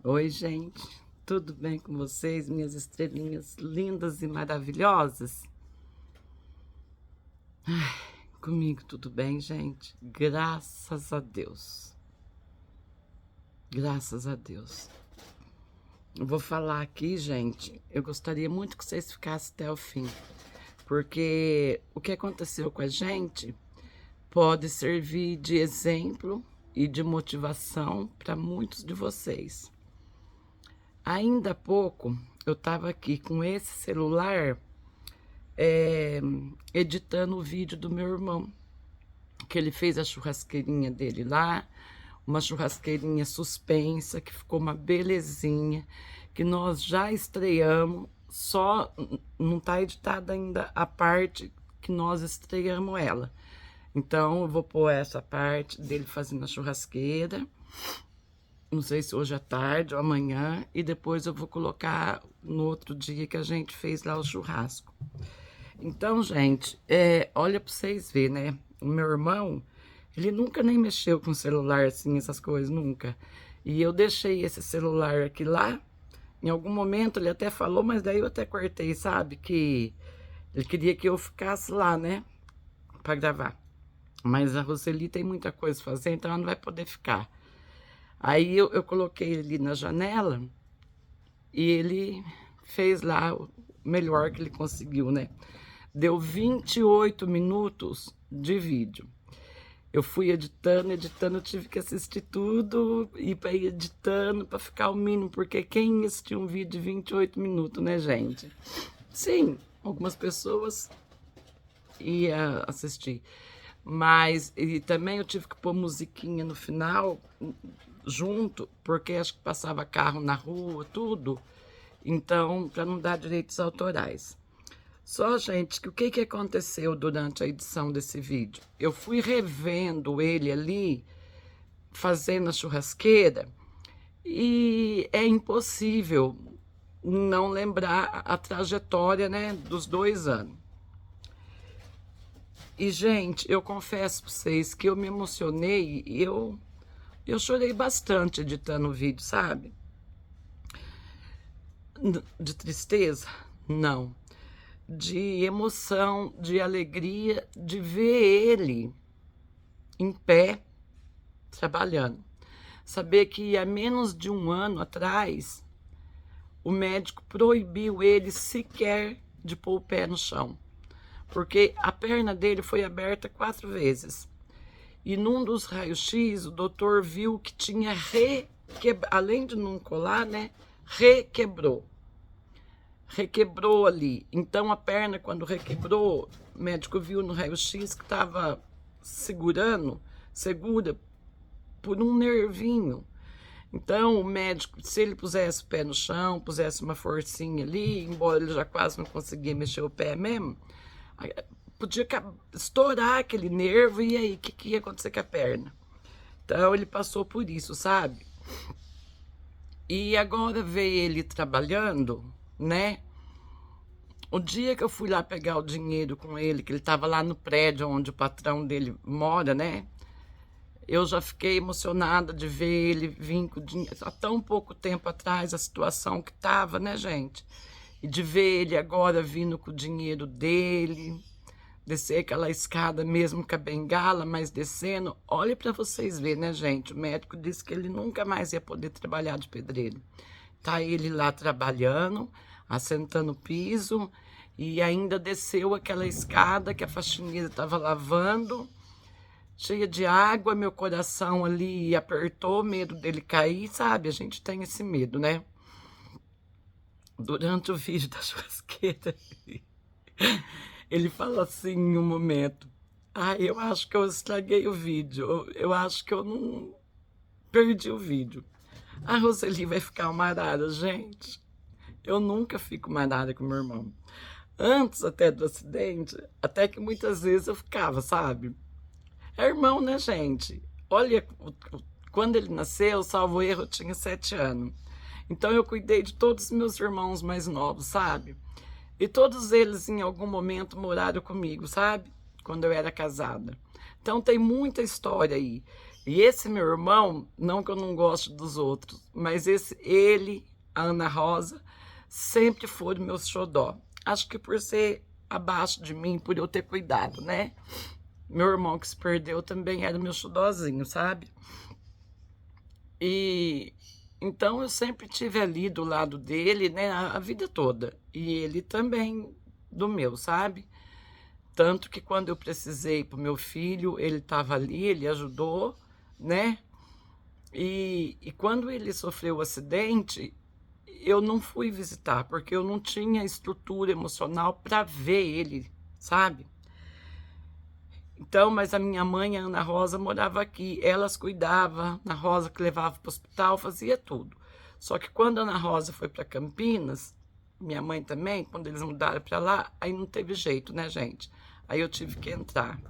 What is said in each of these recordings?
Oi, gente, tudo bem com vocês, minhas estrelinhas lindas e maravilhosas? Comigo tudo bem, gente? Graças a Deus. Graças a Deus. Eu vou falar aqui, gente, eu gostaria muito que vocês ficassem até o fim, porque o que aconteceu com a gente pode servir de exemplo e de motivação para muitos de vocês. Ainda há pouco, eu estava aqui com esse celular editando o vídeo do meu irmão, que ele fez a churrasqueirinha dele lá, uma churrasqueirinha suspensa, que ficou uma belezinha, que nós já estreamos, só não está editada ainda a parte que nós estreamos ela. Então, eu vou pôr essa parte dele fazendo a churrasqueira, não sei se hoje à tarde ou amanhã, e depois eu vou colocar no outro dia que a gente fez lá o churrasco. Então, gente, olha para vocês verem, né? O meu irmão, ele nunca nem mexeu com celular assim, essas coisas, nunca. E eu deixei esse celular aqui lá. Em algum momento ele até falou, mas daí eu até cortei, sabe? Que ele queria que eu ficasse lá, né? Para gravar. Mas a Roseli tem muita coisa a fazer, então ela não vai poder ficar. Aí eu coloquei ele na janela e ele fez lá o melhor que ele conseguiu, né? Deu 28 minutos de vídeo. Eu fui editando, eu tive que assistir tudo e para ir editando, para ficar o mínimo, porque quem assistiu um vídeo de 28 minutos, né, gente? Sim, algumas pessoas iam assistir. Mas e também eu tive que pôr musiquinha no final, junto, porque acho que passava carro na rua, tudo. Então, para não dar direitos autorais. Só, gente, que o que aconteceu durante a edição desse vídeo? Eu fui revendo ele ali, fazendo a churrasqueira, e é impossível não lembrar a trajetória, né, dos 2 anos. E, gente, eu confesso para vocês que eu me emocionei, eu chorei bastante editando o vídeo, sabe? De tristeza? Não. De emoção, de alegria, de ver ele em pé, trabalhando. Saber que há menos de 1 ano atrás, o médico proibiu ele sequer de pôr o pé no chão, porque a perna dele foi aberta 4 vezes. E num dos raios-x, o doutor viu que tinha além de não colar, né, requebrou ali. Então, a perna, quando requebrou, o médico viu no raio-x que estava segura por um nervinho. Então, o médico, se ele pusesse o pé no chão, pusesse uma forcinha ali, embora ele já quase não conseguia mexer o pé mesmo, podia estourar aquele nervo, e aí, o que ia acontecer com a perna? Então, ele passou por isso, sabe? E agora ver ele trabalhando, né? O dia que eu fui lá pegar o dinheiro com ele, que ele estava lá no prédio onde o patrão dele mora, né? Eu já fiquei emocionada de ver ele vir com o dinheiro. Há tão pouco tempo atrás, a situação que estava, né, gente? E de ver ele agora vindo com o dinheiro dele, descer aquela escada mesmo com a bengala, mas descendo. Olha para vocês verem, né, gente? O médico disse que ele nunca mais ia poder trabalhar de pedreiro. Tá ele lá trabalhando, assentando o piso, e ainda desceu aquela escada que a faxineira estava lavando, cheia de água. Meu coração ali apertou, medo dele cair, sabe? A gente tem esse medo, né? Durante o vídeo da churrasqueira, ele fala assim em um momento: eu acho que eu estraguei o vídeo, eu acho que eu não perdi o vídeo. A Roseli vai ficar uma arara, gente. Eu nunca fico marada com meu irmão. Antes até do acidente, até que muitas vezes eu ficava, sabe? É irmão, né, gente? Olha, quando ele nasceu, salvo erro, eu tinha 7 anos. Então eu cuidei de todos os meus irmãos mais novos, sabe? E todos eles em algum momento moraram comigo, sabe? Quando eu era casada. Então tem muita história aí. E esse meu irmão, não que eu não goste dos outros, mas ele, a Ana Rosa, sempre foram meus xodó. Acho que por ser abaixo de mim, por eu ter cuidado, né? Meu irmão que se perdeu também era meu xodózinho, sabe? E então eu sempre tive ali do lado dele, né, a vida toda. E ele também do meu, sabe? Tanto que quando eu precisei pro meu filho, ele estava ali, ele ajudou, né? E quando ele sofreu o acidente, eu não fui visitar, porque eu não tinha estrutura emocional para ver ele, sabe? Então, mas a minha mãe, a Ana Rosa, morava aqui. Elas cuidavam, a Rosa que levava para o hospital, fazia tudo. Só que quando a Ana Rosa foi para Campinas, minha mãe também, quando eles mudaram para lá, aí não teve jeito, né, gente? Aí eu tive que entrar.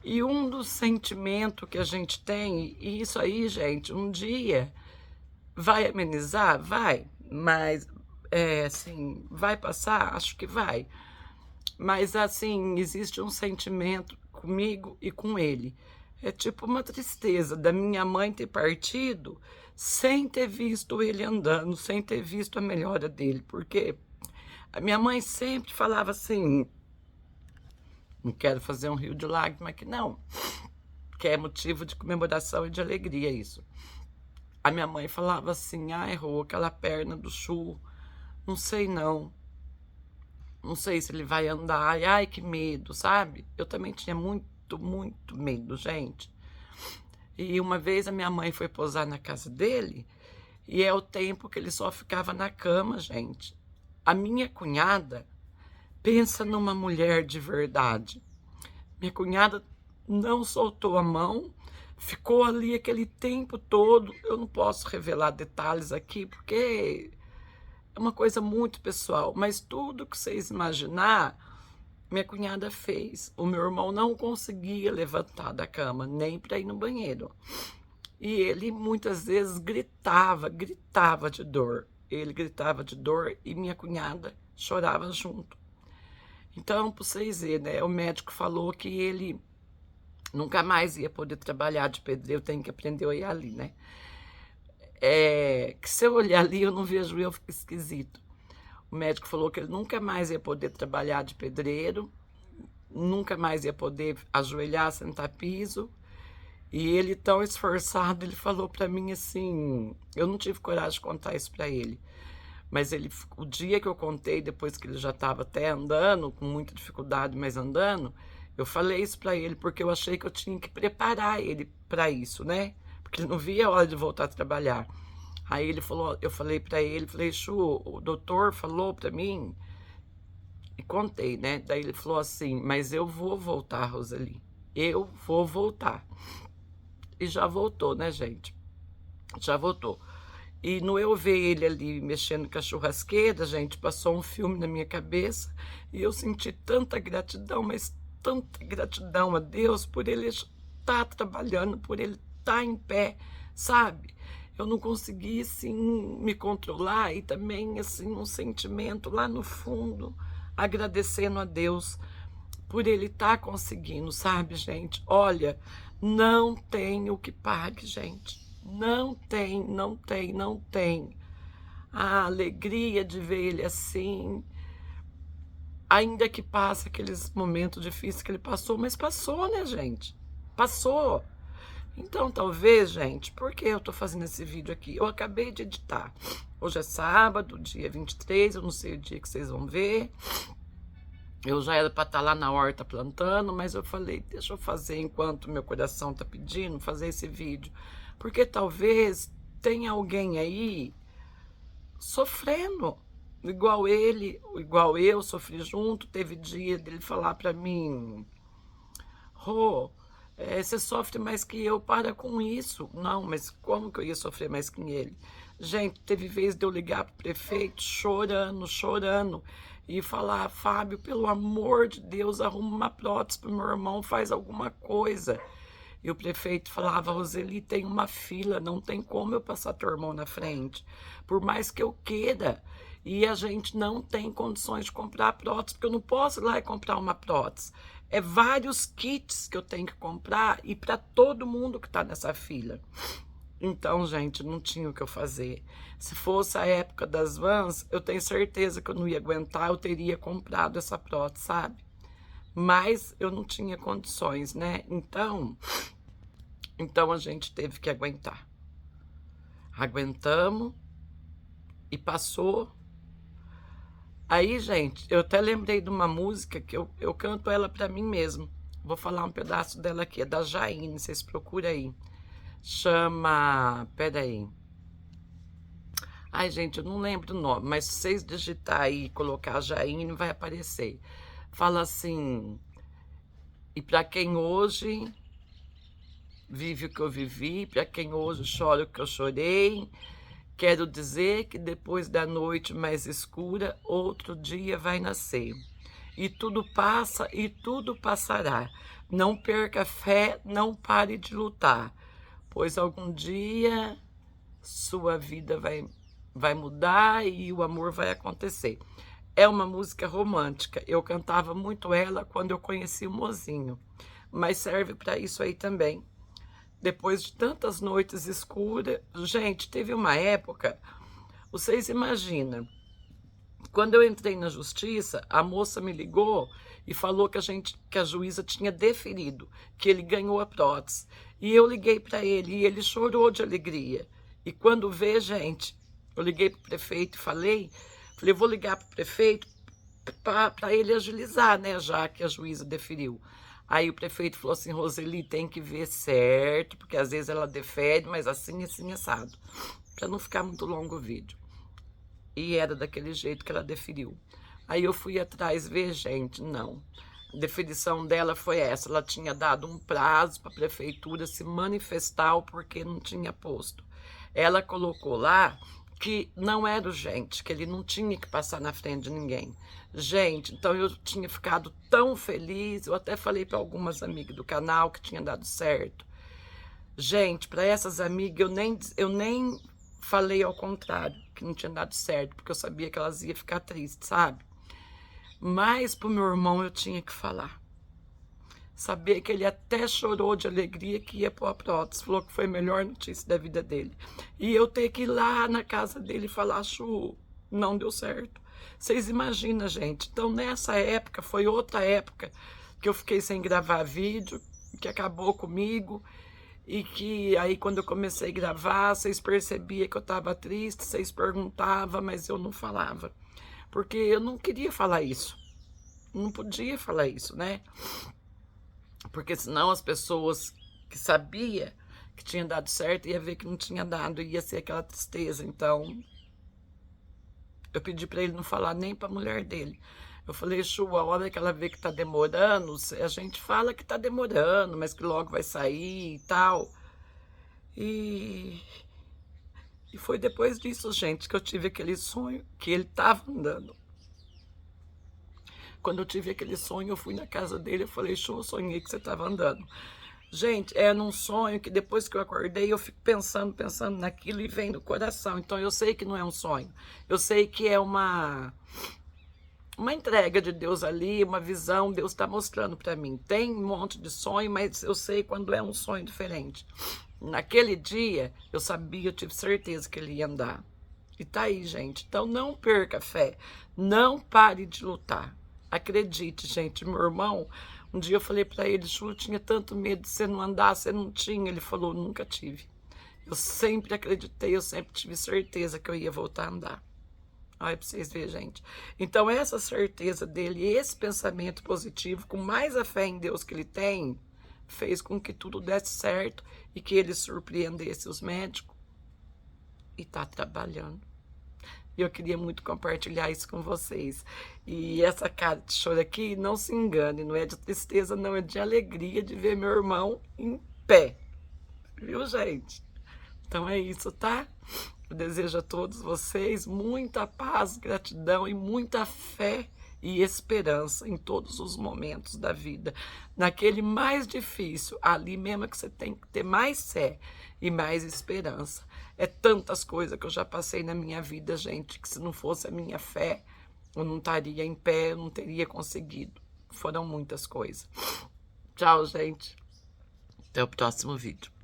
E um dos sentimentos que a gente tem, e isso aí, gente, um dia vai amenizar? Vai, mas assim, vai passar? Acho que vai. Mas assim, existe um sentimento comigo e com ele. É tipo uma tristeza da minha mãe ter partido sem ter visto ele andando, sem ter visto a melhora dele, porque a minha mãe sempre falava assim, não quero fazer um rio de lágrimas aqui não, que é motivo de comemoração e de alegria isso. A minha mãe falava assim, ai, Rô, aquela perna do Chu, não sei não. Não sei se ele vai andar. Ai, que medo, sabe? Eu também tinha muito, muito medo, gente. E uma vez a minha mãe foi posar na casa dele e é o tempo que ele só ficava na cama, gente. A minha cunhada, pensa numa mulher de verdade. Minha cunhada não soltou a mão, ficou ali aquele tempo todo. Eu não posso revelar detalhes aqui porque é uma coisa muito pessoal, mas tudo que vocês imaginar, minha cunhada fez. O meu irmão não conseguia levantar da cama, nem para ir no banheiro. E ele muitas vezes gritava de dor. Ele gritava de dor e minha cunhada chorava junto. Então, para vocês verem, né, o médico falou que ele nunca mais ia poder trabalhar de pedreiro, tem que aprender a olhar ali, né? Que se eu olhar ali, eu não vejo eu, fico esquisito. O médico falou que ele nunca mais ia poder trabalhar de pedreiro, nunca mais ia poder ajoelhar, sentar piso. E ele, tão esforçado, ele falou para mim assim, eu não tive coragem de contar isso para ele, mas ele, o dia que eu contei, depois que ele já estava até andando, com muita dificuldade, mas andando, eu falei isso para ele, porque eu achei que eu tinha que preparar ele para isso, né? Porque ele não via a hora de voltar a trabalhar. Aí ele falou, eu falei para ele, falei, Chu, o doutor falou para mim, e contei, né? Daí ele falou assim, mas eu vou voltar, Roseli, eu vou voltar. E já voltou, né, gente? Já voltou. E no eu ver ele ali mexendo com a churrasqueira, gente, passou um filme na minha cabeça e eu senti tanta gratidão, mas tanta gratidão a Deus por ele estar trabalhando, por ele estar em pé, sabe? Eu não consegui, assim, me controlar e também, assim, um sentimento lá no fundo, agradecendo a Deus por ele estar conseguindo, sabe, gente? Olha, não tem o que pague, gente. Não tem, não tem, não tem. A alegria de ver ele assim, ainda que passe aqueles momentos difíceis que ele passou, mas passou, né, gente? Passou. Então, talvez, gente, por que eu tô fazendo esse vídeo aqui? Eu acabei de editar. Hoje é sábado, dia 23, eu não sei o dia que vocês vão ver. Eu já era para estar lá na horta plantando, mas eu falei, deixa eu fazer enquanto meu coração tá pedindo, fazer esse vídeo. Porque talvez tenha alguém aí sofrendo, igual ele, igual eu, sofri junto. Teve dia dele falar para mim, Rô, você sofre mais que eu, para com isso. Não, mas como que eu ia sofrer mais que ele? Gente, teve vez de eu ligar pro prefeito chorando, chorando, e falar, Fábio, pelo amor de Deus, arruma uma prótese pro meu irmão, faz alguma coisa. E o prefeito falava, Roseli, tem uma fila, não tem como eu passar teu irmão na frente, por mais que eu queira. E a gente não tem condições de comprar prótese, porque eu não posso ir lá e comprar uma prótese. É vários kits que eu tenho que comprar e para todo mundo que está nessa fila. Então, gente, não tinha o que eu fazer. Se fosse a época das vans, eu tenho certeza que eu não ia aguentar, eu teria comprado essa prótese, sabe? Mas eu não tinha condições, né? Então a gente teve que aguentar. Aguentamos e passou. Aí, gente, eu até lembrei de uma música que eu canto ela pra mim mesmo. Vou falar um pedaço dela aqui, é da Jaine, vocês procuram aí. Chama... Peraí. Ai, gente, eu não lembro o nome, mas se vocês digitar aí e colocar Jaine, vai aparecer. Fala assim... E pra quem hoje vive o que eu vivi, pra quem hoje chora o que eu chorei... Quero dizer que depois da noite mais escura, outro dia vai nascer. E tudo passa e tudo passará. Não perca a fé, não pare de lutar, pois algum dia sua vida vai mudar e o amor vai acontecer. É uma música romântica. Eu cantava muito ela quando eu conheci o Mozinho, mas serve para isso aí também. Depois de tantas noites escuras, gente, teve uma época, vocês imaginam, quando eu entrei na justiça, a moça me ligou e falou que a juíza tinha deferido, que ele ganhou a prótese. E eu liguei para ele e ele chorou de alegria. E quando vê, gente, eu liguei para o prefeito e falei, vou ligar para o prefeito para ele agilizar, né, já que a juíza deferiu. Aí o prefeito falou assim, Roseli, tem que ver certo, porque às vezes ela defere, mas assim, assado, para não ficar muito longo o vídeo. E era daquele jeito que ela deferiu. Aí eu fui atrás ver, gente, não. A definição dela foi essa, ela tinha dado um prazo para a prefeitura se manifestar o porquê não tinha posto. Ela colocou lá que não era urgente, que ele não tinha que passar na frente de ninguém. Gente, então eu tinha ficado tão feliz, eu até falei para algumas amigas do canal que tinha dado certo. Gente, para essas amigas eu nem falei ao contrário, que não tinha dado certo, porque eu sabia que elas iam ficar tristes, sabe? Mas pro meu irmão eu tinha que falar. Saber que ele até chorou de alegria que ia pôr a prótese, falou que foi a melhor notícia da vida dele. E eu ter que ir lá na casa dele e falar, Chu, não deu certo. Vocês imaginam, gente? Então, nessa época, foi outra época que eu fiquei sem gravar vídeo, que acabou comigo, e que aí quando eu comecei a gravar, vocês percebiam que eu estava triste, vocês perguntavam, mas eu não falava. Porque eu não queria falar isso. Não podia falar isso, né? Porque senão as pessoas que sabiam que tinha dado certo ia ver que não tinha dado, ia ser aquela tristeza. Então, eu pedi para ele não falar nem para a mulher dele. Eu falei, Chu, a hora que ela vê que tá demorando, a gente fala que tá demorando, mas que logo vai sair e tal. E foi depois disso, gente, que eu tive aquele sonho que ele tava andando. Quando eu tive aquele sonho, eu fui na casa dele, eu falei, Chu, eu sonhei que você estava andando. Gente, é num sonho que depois que eu acordei, eu fico pensando naquilo e vem do coração. Então eu sei que não é um sonho. Eu sei que é uma entrega de Deus ali, uma visão, Deus está mostrando para mim. Tem um monte de sonho, mas eu sei quando é um sonho diferente. Naquele dia, eu sabia, eu tive certeza que ele ia andar. E tá aí, gente. Então não perca a fé. Não pare de lutar. Acredite, gente, meu irmão, um dia eu falei para ele, Chu, eu tinha tanto medo de você não andar, você não tinha. Ele falou, nunca tive. Eu sempre acreditei, eu sempre tive certeza que eu ia voltar a andar. Olha para vocês verem, gente. Então essa certeza dele, esse pensamento positivo, com mais a fé em Deus que ele tem, fez com que tudo desse certo e que ele surpreendesse os médicos. E tá trabalhando. E eu queria muito compartilhar isso com vocês. E essa cara de choro aqui, não se engane, não é de tristeza, não, é de alegria de ver meu irmão em pé. Viu, gente? Então é isso, tá? Eu desejo a todos vocês muita paz, gratidão e muita fé e esperança em todos os momentos da vida. Naquele mais difícil, ali mesmo que você tem que ter mais fé e mais esperança. É tantas coisas que eu já passei na minha vida, gente, que se não fosse a minha fé, eu não estaria em pé, eu não teria conseguido. foram muitas coisas. Tchau, gente. Até o próximo vídeo.